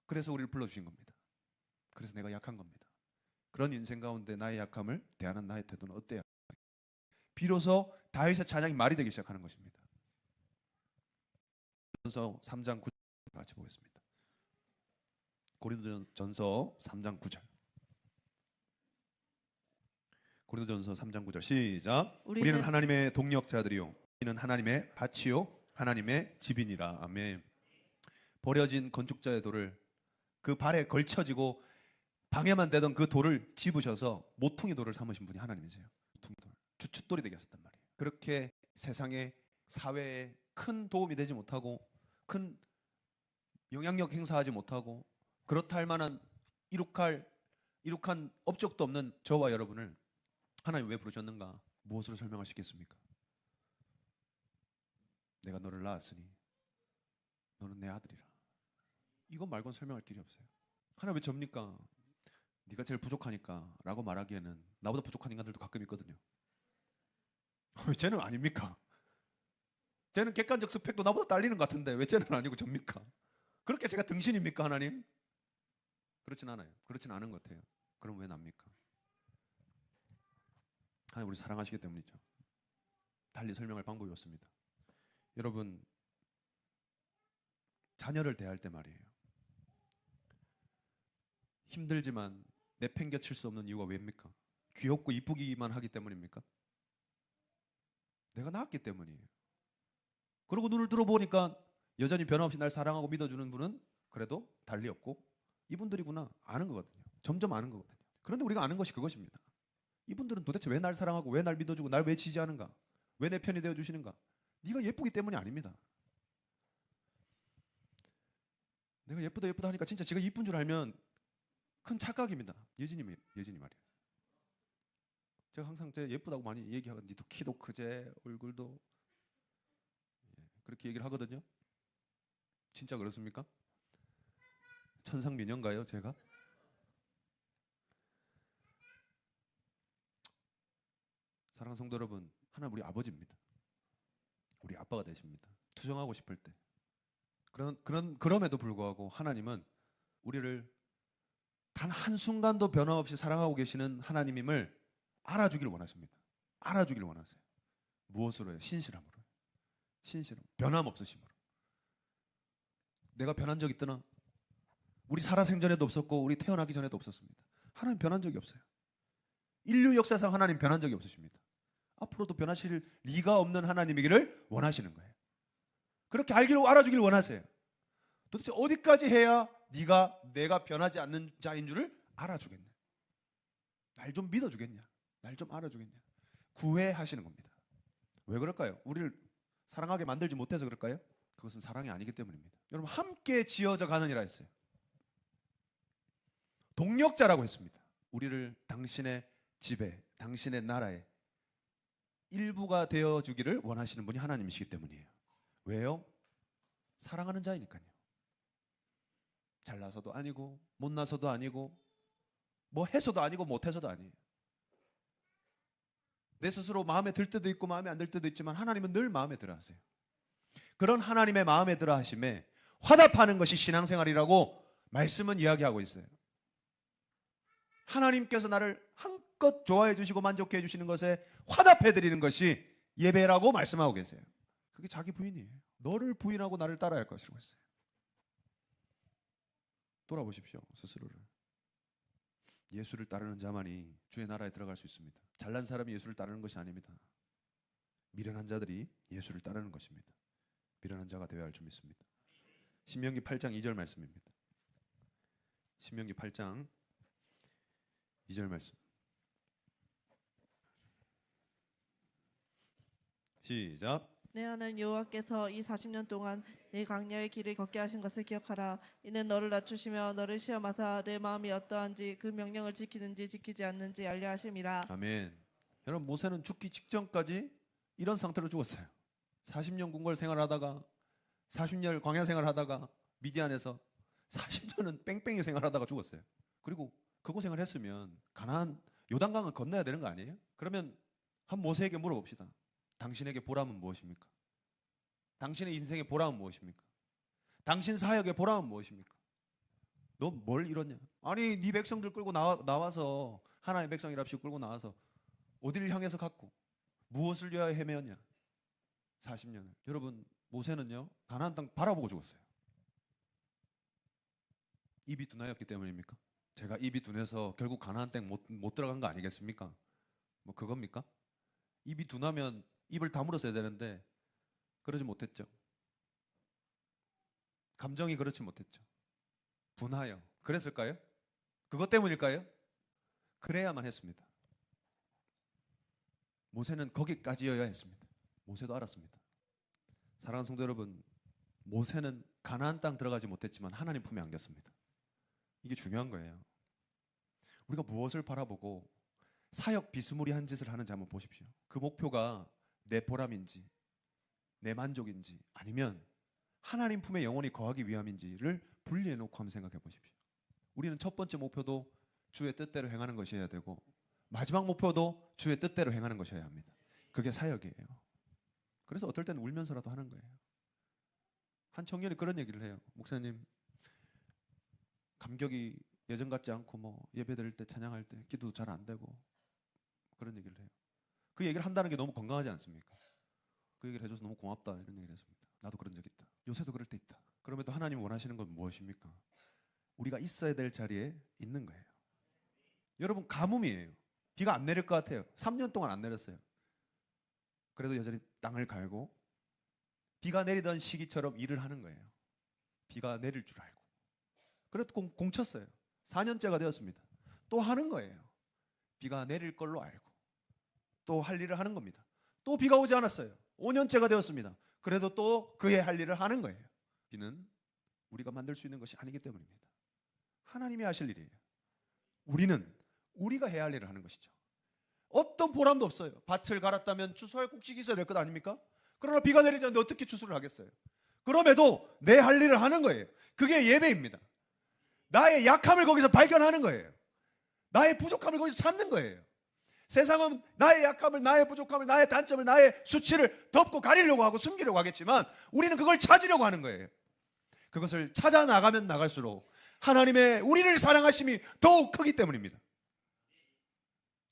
[SPEAKER 1] 그래서 우리를 불러주신 겁니다. 그래서 내가 약한 겁니다. 그런 인생 가운데 나의 약함을 대하는 나의 태도는 어때요? 비로소 다윗의 찬양이 말이 되기 시작하는 것입니다. 고린도전서 3장 9절 같이 보겠습니다. 고린도전서 3장 9절. 고린도전서 3장 9절 시작. 우리는 하나님의 동력자들이요, 우리는 하나님의 밭이요, 하나님의 집이니라. 아멘. 버려진 건축자의 돌을, 그 발에 걸쳐지고 방해만 되던 그 돌을 집으셔서 모퉁이 돌을 삼으신 분이 하나님이세요. 모퉁이 돌, 주춧돌이 되게 하셨단 말이에요. 그렇게 세상에, 사회에 큰 도움이 되지 못하고 큰 영향력 행사하지 못하고 그렇다 할 만한 이룩한 업적도 없는 저와 여러분을 하나님 왜 부르셨는가? 무엇으로 설명할 수 있겠습니까? 내가 너를 낳았으니 너는 내 아들이라. 이것 말고는 설명할 길이 없어요. 하나님 왜 접니까? 네가 제일 부족하니까 라고 말하기에는 나보다 부족한 인간들도 가끔 있거든요. 왜 쟤는 아닙니까? 쟤는 객관적 스펙도 나보다 딸리는 것 같은데 왜 쟤는 아니고 접니까? 그렇게 제가 등신입니까 하나님? 그렇진 않아요. 그렇진 않은 것 같아요. 그럼 왜 납니까? 하나님 우리 사랑하시기 때문이죠. 달리 설명할 방법이 없습니다. 여러분, 자녀를 대할 때 말이에요, 힘들지만 내팽개칠 수 없는 이유가 왜입니까? 귀엽고 이쁘기만 하기 때문입니까? 내가 낳았기 때문이에요. 그리고 눈을 들어보니까 여전히 변함없이 날 사랑하고 믿어주는 분은 그래도 달리 없고 이분들이구나 아는 거거든요. 점점 아는 거거든요. 그런데 우리가 아는 것이 그것입니다. 이분들은 도대체 왜 날 사랑하고 왜 날 믿어주고 날 왜 지지하는가? 왜 내 편이 되어주시는가? 네가 예쁘기 때문이 아닙니다. 내가 예쁘다 예쁘다 하니까 진짜 제가 이쁜 줄 알면 큰 착각입니다. 예진이 말이에요. 제가 항상 제 예쁘다고 많이 얘기하거든요. 니도 키도 크제, 얼굴도 그렇게 얘기를 하거든요. 진짜 그렇습니까? 천상미녀인가요, 제가? 사랑하는 성도 여러분, 하나님 우리 아버지입니다. 우리 아빠가 되십니다. 투정하고 싶을 때. 그럼에도 불구하고 하나님은 우리를 단 한순간도 변함없이 사랑하고 계시는 하나님임을 알아주기를 원하십니다. 알아주기를 원하세요. 무엇으로요? 신실함으로. 신실함. 변함 없으심으로. 내가 변한 적 있더나? 우리 살아생전에도 없었고 우리 태어나기 전에도 없었습니다. 하나님 변한 적이 없어요. 인류 역사상 하나님 변한 적이 없으십니다. 앞으로도 변하실 리가 없는 하나님이기를 원하시는 거예요. 그렇게 알기를 알아주기를 원하세요. 도대체 어디까지 해야 내가 변하지 않는 자인 줄을 알아주겠냐? 날 좀 믿어주겠냐? 날 좀 알아주겠냐? 구애하시는 겁니다. 왜 그럴까요? 우리를 사랑하게 만들지 못해서 그럴까요? 그것은 사랑이 아니기 때문입니다. 여러분, 함께 지어져 가느니라 했어요. 동력자라고 했습니다. 우리를 당신의 집에, 당신의 나라에 일부가 되어주기를 원하시는 분이 하나님이시기 때문이에요. 왜요? 사랑하는 자이니까요. 잘나서도 아니고 못나서도 아니고 뭐 해서도 아니고 못해서도 아니에요. 내 스스로 마음에 들 때도 있고 마음에 안 들 때도 있지만 하나님은 늘 마음에 들어 하세요. 그런 하나님의 마음에 들어 하심에 화답하는 것이 신앙생활이라고 말씀은 이야기하고 있어요. 하나님께서 나를 한껏 좋아해 주시고 만족해 주시는 것에 화답해 드리는 것이 예배라고 말씀하고 계세요. 그게 자기 부인이에요. 너를 부인하고 나를 따라야 할 것이라고 했어요. 돌아보십시오, 스스로를. 예수를 따르는 자만이 주의 나라에 들어갈 수 있습니다. 잘난 사람이 예수를 따르는 것이 아닙니다. 미련한 자들이 예수를 따르는 것입니다. 미련한 자가 되어야 할 줄 믿습니다. 신명기 8장 2절 말씀입니다. 신명기 8장 2절 말씀. 시작.
[SPEAKER 2] 내 하나님 여호와께서 이 40년 동안 내 광야의 길을 걷게 하신 것을 기억하라. 이는 너를 낮추시며 너를 시험하사 내 마음이 어떠한지 그 명령을 지키는지 지키지 않는지 알려 하심이라.
[SPEAKER 1] 아멘. 여러분, 모세는 죽기 직전까지 이런 상태로 죽었어요. 40년 궁궐 생활하다가 40년 광야 생활하다가 미디안에서 40년은 뺑뺑이 생활하다가 죽었어요. 그리고 그 고생을 했으면 가나안 요단강을 건너야 되는 거 아니에요? 그러면 한 모세에게 물어봅시다. 당신에게 보람은 무엇입니까? 당신의 인생의 보람은 무엇입니까? 당신 사역의 보람은 무엇입니까? 너 뭘 이뤘냐? 아니, 네 백성들 끌고 나와서 하나님의 백성이랍시고 끌고 나와서 어디를 향해서 갔고 무엇을 위하여 헤매었냐? 40년을. 여러분, 모세는요 가나안 땅 바라보고 죽었어요. 입이 둔하였기 때문입니까? 제가 입이 둔해서 결국 가나안 땅 못 들어간 거 아니겠습니까? 뭐 그겁니까? 입이 둔하면 입을 다물었어야 되는데 그러지 못했죠. 감정이 그렇지 못했죠. 분하여. 그랬을까요? 그것 때문일까요? 그래야만 했습니다. 모세는 거기까지여야 했습니다. 모세도 알았습니다. 사랑하는 성도 여러분, 모세는 가나안 땅 들어가지 못했지만 하나님 품에 안겼습니다. 이게 중요한 거예요. 우리가 무엇을 바라보고 사역 비스무리한 짓을 하는지 한번 보십시오. 그 목표가 내 보람인지 내 만족인지 아니면 하나님 품에 영원히 거하기 위함인지를 분리해놓고 한번 생각해 보십시오. 우리는 첫 번째 목표도 주의 뜻대로 행하는 것이어야 되고 마지막 목표도 주의 뜻대로 행하는 것이어야 합니다. 그게 사역이에요. 그래서 어떨 때는 울면서라도 하는 거예요. 한 청년이 그런 얘기를 해요. 목사님, 감격이 예전 같지 않고 뭐 예배 드릴 때 찬양할 때 기도도 잘 안 되고 그런 얘기를 해요. 그 얘기를 한다는 게 너무 건강하지 않습니까? 그 얘기를 해줘서 너무 고맙다 이런 얘기를 했습니다. 나도 그런 적 있다. 요새도 그럴 때 있다. 그럼에도 하나님이 원하시는 건 무엇입니까? 우리가 있어야 될 자리에 있는 거예요. 여러분, 가뭄이에요. 비가 안 내릴 것 같아요. 3년 동안 안 내렸어요. 그래도 여전히 땅을 갈고 비가 내리던 시기처럼 일을 하는 거예요. 비가 내릴 줄 알고. 그래도 공쳤어요. 4년째가 되었습니다. 또 하는 거예요. 비가 내릴 걸로 알고 또 할 일을 하는 겁니다. 또 비가 오지 않았어요. 5년째가 되었습니다. 그래도 또 그의 할 일을 하는 거예요. 비는 우리가 만들 수 있는 것이 아니기 때문입니다. 하나님이 하실 일이에요. 우리는 우리가 해야 할 일을 하는 것이죠. 어떤 보람도 없어요. 밭을 갈았다면 추수할 곡식이 있어야 될 것 아닙니까? 그러나 비가 내리지 않는데 어떻게 추수를 하겠어요? 그럼에도 내 할 일을 하는 거예요. 그게 예배입니다. 나의 약함을 거기서 발견하는 거예요. 나의 부족함을 거기서 찾는 거예요. 세상은 나의 약함을, 나의 부족함을, 나의 단점을, 나의 수치를 덮고 가리려고 하고 숨기려고 하겠지만 우리는 그걸 찾으려고 하는 거예요. 그것을 찾아 나가면 나갈수록 하나님의 우리를 사랑하심이 더욱 크기 때문입니다.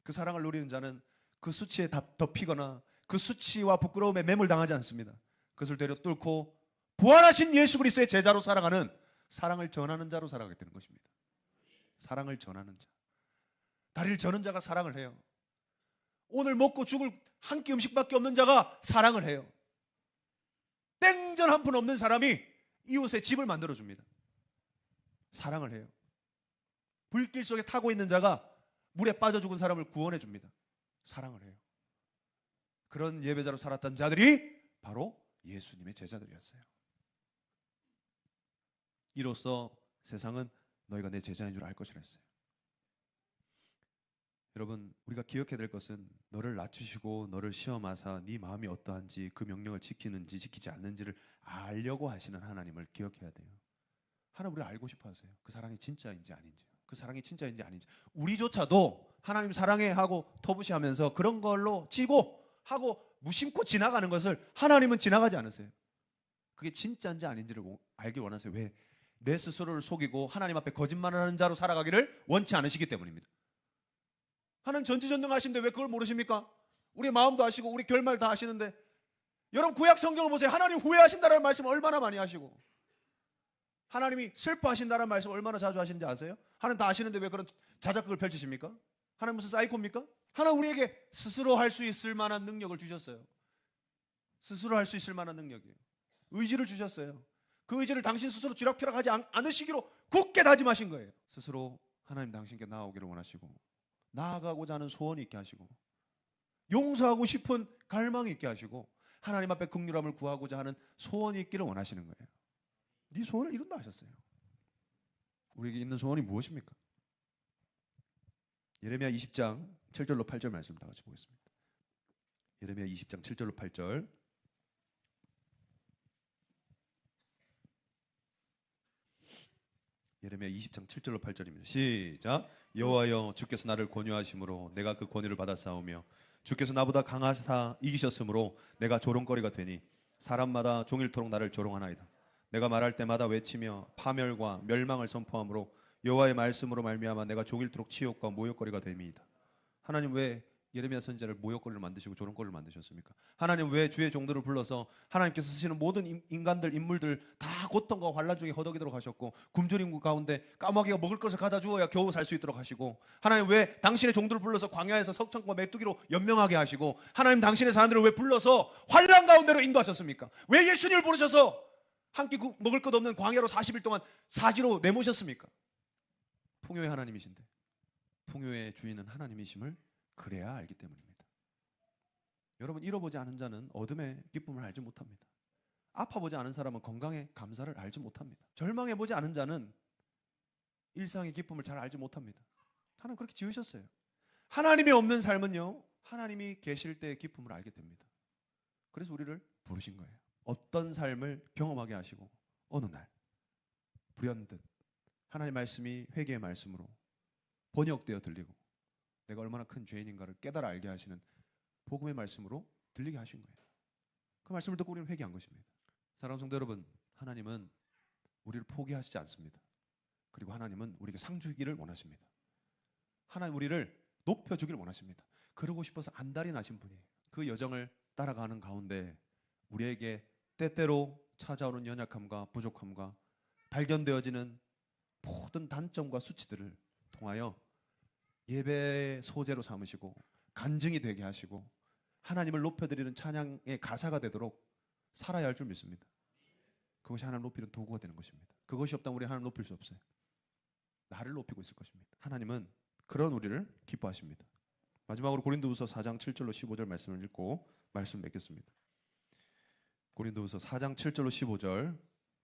[SPEAKER 1] 그 사랑을 누리는 자는 그 수치에 덮이거나 그 수치와 부끄러움에 매몰당하지 않습니다. 그것을 되려 뚫고 부활하신 예수 그리스도의 제자로 살아가는, 사랑을 전하는 자로 살아가게 되는 것입니다. 사랑을 전하는 자. 다리를 저는 자가 사랑을 해요. 오늘 먹고 죽을 한 끼 음식밖에 없는 자가 사랑을 해요. 땡전 한 푼 없는 사람이 이웃의 집을 만들어 줍니다. 사랑을 해요. 불길 속에 타고 있는 자가 물에 빠져 죽은 사람을 구원해 줍니다. 사랑을 해요. 그런 예배자로 살았던 자들이 바로 예수님의 제자들이었어요. 이로써 세상은 너희가 내 제자인 줄 알 것이라 했어요. 여러분, 우리가 기억해야 될 것은 너를 낮추시고 너를 시험하사 네 마음이 어떠한지 그 명령을 지키는지 지키지 않는지를 알려고 하시는 하나님을 기억해야 돼요. 하나님 우리를 알고 싶어 하세요. 그 사랑이 진짜인지 아닌지, 그 사랑이 진짜인지 아닌지. 우리조차도 하나님 사랑해 하고 터부시하면서 그런 걸로 치고 하고 무심코 지나가는 것을 하나님은 지나가지 않으세요. 그게 진짜인지 아닌지를 알길 원하세요. 왜? 내 스스로를 속이고 하나님 앞에 거짓말을 하는 자로 살아가기를 원치 않으시기 때문입니다. 하나님 전지전능하신데 왜 그걸 모르십니까? 우리 마음도 아시고 우리 결말 다 아시는데, 여러분 구약 성경을 보세요. 하나님 후회하신다는 말씀 얼마나 많이 하시고 하나님이 슬퍼하신다는 말씀 얼마나 자주 하시는지 아세요? 하나님 다 아시는데 왜 그런 자작극을 펼치십니까? 하나님 무슨 사이코입니까? 하나님 우리에게 스스로 할 수 있을 만한 능력을 주셨어요. 스스로 할 수 있을 만한 능력이에요. 의지를 주셨어요. 그 의지를 당신 스스로 쥐락펴락하지 않으시기로 굳게 다짐하신 거예요. 스스로 하나님 당신께 나아오기를 원하시고 나아가고자 하는 소원이 있게 하시고 용서하고 싶은 갈망이 있게 하시고 하나님 앞에 긍휼함을 구하고자 하는 소원이 있기를 원하시는 거예요. 네 소원을 이룬다 하셨어요. 우리에게 있는 소원이 무엇입니까? 예레미야 20장 7절로 8절 말씀 다 같이 보겠습니다. 예레미야 20장 7절로 8절. 예레미야 20장 7절로 8절입니다. 시작. 여호와여, 주께서 나를 권유하심으로 내가 그 권유를 받아 싸우며 주께서 나보다 강하사 이기셨으므로 내가 조롱거리가 되니 사람마다 종일토록 나를 조롱하나이다. 내가 말할 때마다 외치며 파멸과 멸망을 선포함으로 여호와의 말씀으로 말미암아 내가 종일토록 치욕과 모욕거리가 됨이이다. 하나님 왜 예레미야 선지자를 모욕거리를 만드시고 조롱거리를 만드셨습니까? 하나님 왜 주의 종들을 불러서 하나님께서 쓰시는 모든 인간들, 인물들 다 고통과 환난 중에 허덕이도록 하셨고 굶주린 인구 가운데 까마귀가 먹을 것을 가다 주어야 겨우 살 수 있도록 하시고, 하나님 왜 당신의 종들을 불러서 광야에서 석청과 메뚜기로 연명하게 하시고, 하나님 당신의 사람들을 왜 불러서 환난 가운데로 인도하셨습니까? 왜 예수님을 부르셔서 한 끼 먹을 것 없는 광야로 40일 동안 사지로 내모셨습니까? 풍요의 하나님이신데, 풍요의 주인은 하나님이심을 그래야 알기 때문입니다. 여러분, 잃어보지 않은 자는 어둠의 기쁨을 알지 못합니다. 아파보지 않은 사람은 건강의 감사를 알지 못합니다. 절망해보지 않은 자는 일상의 기쁨을 잘 알지 못합니다. 하나님 그렇게 지으셨어요. 하나님이 없는 삶은요, 하나님이 계실 때의 기쁨을 알게 됩니다. 그래서 우리를 부르신 거예요. 어떤 삶을 경험하게 하시고 어느 날 불현듯 하나님의 말씀이 회개의 말씀으로 번역되어 들리고 내가 얼마나 큰 죄인인가를 깨달아 알게 하시는 복음의 말씀으로 들리게 하신 거예요. 그 말씀을 듣고 우리는 회개한 것입니다. 사랑하는 성도 여러분, 하나님은 우리를 포기하시지 않습니다. 그리고 하나님은 우리에게 상 주기를 원하십니다. 하나님 우리를 높여주기를 원하십니다. 그러고 싶어서 안달이 나신 분이에요. 그 여정을 따라가는 가운데 우리에게 때때로 찾아오는 연약함과 부족함과 발견되어지는 모든 단점과 수치들을 통하여 예배의 소재로 삼으시고 간증이 되게 하시고 하나님을 높여드리는 찬양의 가사가 되도록 살아야 할 줄 믿습니다. 그것이 하나님 높이는 도구가 되는 것입니다. 그것이 없다면 우리 하나님 높일 수 없어요. 나를 높이고 있을 것입니다. 하나님은 그런 우리를 기뻐하십니다. 마지막으로 고린도후서 4장 7절로 15절 말씀을 읽고 말씀 맺겠습니다. 고린도후서 4장 7절로 15절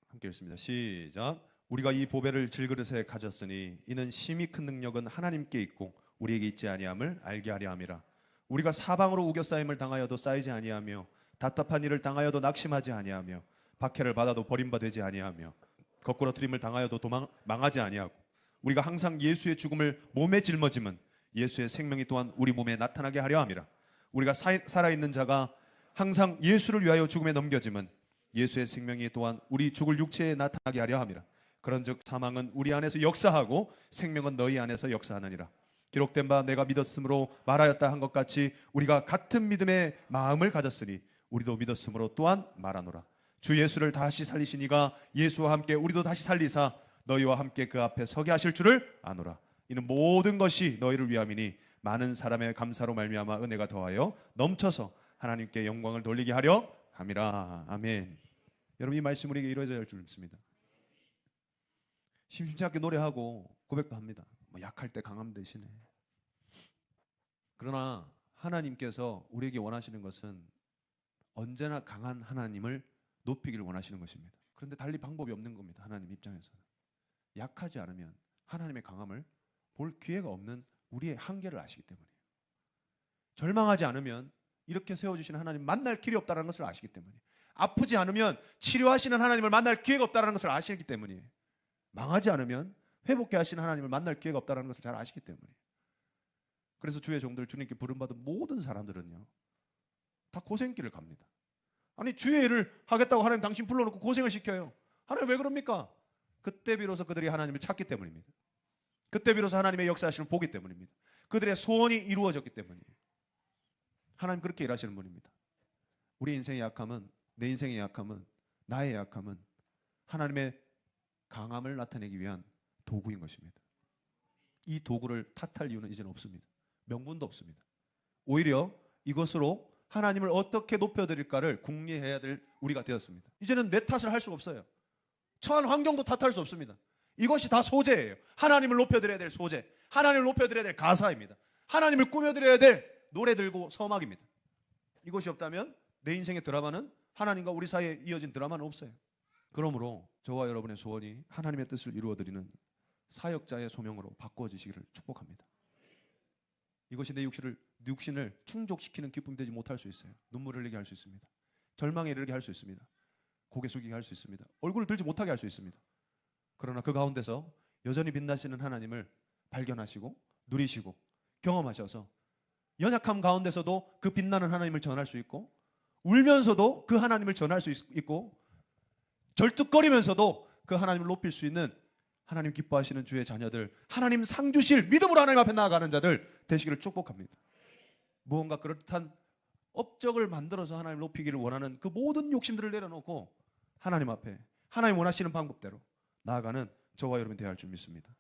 [SPEAKER 1] 함께 읽습니다. 시작. 우리가 이 보배를 질그릇에 가졌으니 이는 심히 큰 능력은 하나님께 있고 우리에게 있지 아니함을 알게 하려 함이라. 우리가 사방으로 우겨싸임을 당하여도 쌓이지 아니하며 답답한 일을 당하여도 낙심하지 아니하며 박해를 받아도 버림받지 아니하며 거꾸로 트림을 당하여도 망하지 아니하고 우리가 항상 예수의 죽음을 몸에 짊어짐은 예수의 생명이 또한 우리 몸에 나타나게 하려 함이라. 우리가 살아있는 자가 항상 예수를 위하여 죽음에 넘겨짐은 예수의 생명이 또한 우리 죽을 육체에 나타나게 하려 함이라. 그런즉 사망은 우리 안에서 역사하고 생명은 너희 안에서 역사하느니라. 기록된 바 내가 믿었으므로 말하였다 한 것 같이 우리가 같은 믿음의 마음을 가졌으니 우리도 믿었으므로 또한 말하노라. 주 예수를 다시 살리신 이가 예수와 함께 우리도 다시 살리사 너희와 함께 그 앞에 서게 하실 줄을 아노라. 이는 모든 것이 너희를 위함이니 많은 사람의 감사로 말미암아 은혜가 더하여 넘쳐서 하나님께 영광을 돌리게 하려 함이라. 아멘. 여러분 이 말씀 우리에게 이루어져야 할 줄 믿습니다. 심심치 않게 노래하고 고백도 합니다. 뭐 약할 때 강함 대신에. 그러나 하나님께서 우리에게 원하시는 것은 언제나 강한 하나님을 높이기를 원하시는 것입니다. 그런데 달리 방법이 없는 겁니다. 하나님 입장에서는. 약하지 않으면 하나님의 강함을 볼 기회가 없는 우리의 한계를 아시기 때문이에요. 절망하지 않으면 이렇게 세워주시는 하나님 만날 길이 없다는 것을 아시기 때문이에요. 아프지 않으면 치료하시는 하나님을 만날 기회가 없다는 것을 아시기 때문이에요. 망하지 않으면 회복해 하시는 하나님을 만날 기회가 없다는 것을 잘 아시기 때문이에요. 그래서 주의 종들, 주님께 부름받은 모든 사람들은요 다 고생길을 갑니다. 아니 주의 일을 하겠다고 하나님 당신 불러놓고 고생을 시켜요. 하나님 왜 그럽니까? 그때 비로소 그들이 하나님을 찾기 때문입니다. 그때 비로소 하나님의 역사하시는 보기 때문입니다. 그들의 소원이 이루어졌기 때문이에요. 하나님 그렇게 일하시는 분입니다. 우리 인생의 약함은, 내 인생의 약함은, 나의 약함은 하나님의 강함을 나타내기 위한 도구인 것입니다. 이 도구를 탓할 이유는 이제는 없습니다. 명분도 없습니다. 오히려 이것으로 하나님을 어떻게 높여드릴까를 궁리해야 될 우리가 되었습니다. 이제는 내 탓을 할 수가 없어요. 처한 환경도 탓할 수 없습니다. 이것이 다 소재예요. 하나님을 높여드려야 될 소재, 하나님을 높여드려야 될 가사입니다. 하나님을 꾸며드려야 될 노래들고 서막입니다. 이것이 없다면 내 인생의 드라마는, 하나님과 우리 사이에 이어진 드라마는 없어요. 그러므로 저와 여러분의 소원이 하나님의 뜻을 이루어드리는 사역자의 소명으로 바꿔지시기를 축복합니다. 이것이 내 육신을 충족시키는 기쁨이 되지 못할 수 있어요. 눈물을 흘리게 할 수 있습니다. 절망에 이르게 할 수 있습니다. 고개 숙이게 할 수 있습니다. 얼굴을 들지 못하게 할 수 있습니다. 그러나 그 가운데서 여전히 빛나시는 하나님을 발견하시고 누리시고 경험하셔서 연약함 가운데서도 그 빛나는 하나님을 전할 수 있고, 울면서도 그 하나님을 전할 수 있고, 절뚝거리면서도 그 하나님을 높일 수 있는 하나님 기뻐하시는 주의 자녀들, 하나님 상 주실 믿음으로 하나님 앞에 나아가는 자들 되시기를 축복합니다. 무언가 그럴듯한 업적을 만들어서 하나님을 높이기를 원하는 그 모든 욕심들을 내려놓고 하나님 앞에 하나님 원하시는 방법대로 나아가는 저와 여러분이 되어야 할 줄 믿습니다.